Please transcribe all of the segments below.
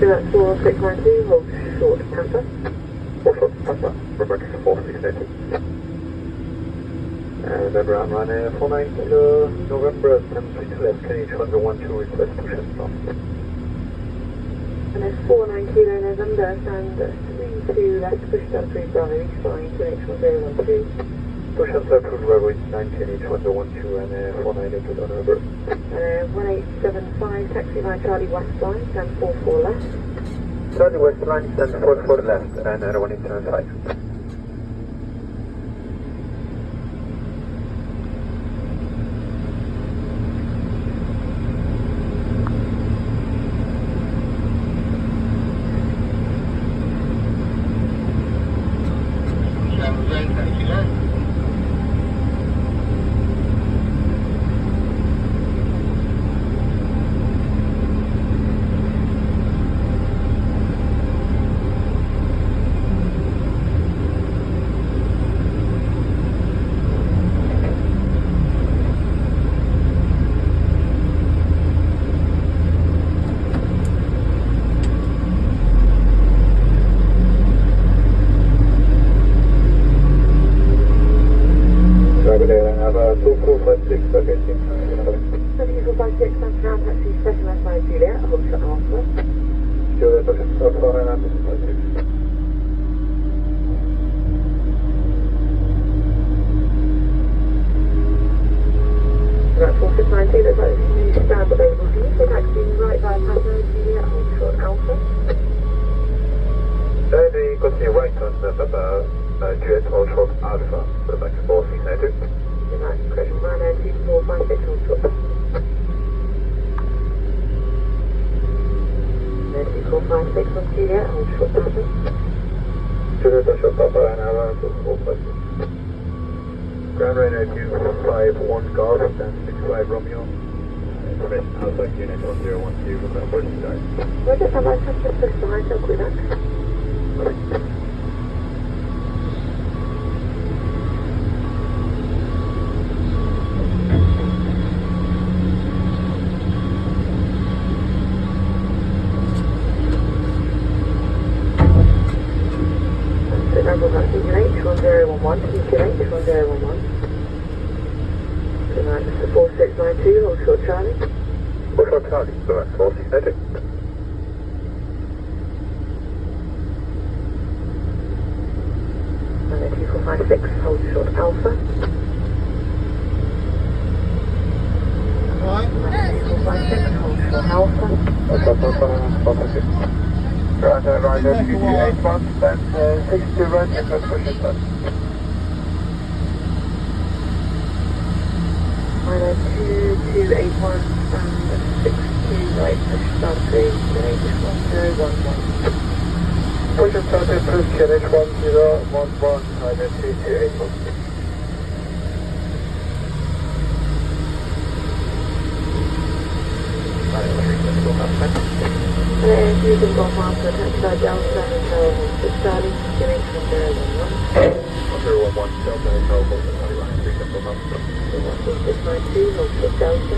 that's 4692, hold short Papa. Also, Papa, Rebecca 4692. November on runway 49 kilo, November 1032 left, can each 112 request push and stop. And it's 49 kilo November, and 32 left, push down 3 Bravo, each flying to H1012. Push and start approved runway 19 H1012 and 49 on November. 1875, taxi line Charlie West line, stand 44 left. Charlie West line, stand 44 left, and 1875. That's 4692, looks like there's a new stand available for you, so taxi right by Papa, Juliet, hold short Alpha. Then continue right on Papa, Juliet, hold short Alpha, for the back 4692. United Correction, Ryanair 2456, hold short Papa. 2456 on Juliet, hold short Papa. Juliet, hold short Papa, and Alpha, 2456. Ground radar 251 Golf, and 65 Romeo. Information outside unit 1012, request boarding start. Roger, have I touched just push behind, so quick back. So number that's UH 1011, TQH 1011. Tonight, Mr. 4692, hold short Charlie. Hold short Charlie, so that's 4692. And then 2456, hold short Alpha. Right. 2456, hold short Alpha. Ryanair Rider 2281, stand 62 right, request push and start. Ryanair 2281 and 62 right, push start 3, QNH 1011. Push and start approved, QNH 1011, Ryanair 2281. And you can go off the Texas Delta Hotel, 6 Charlie, QNH 1011. 1011, Delta Hotel, Bolton, Line 3 Central Mountain. 1692, hold short Delta.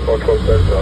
Hold short Delta,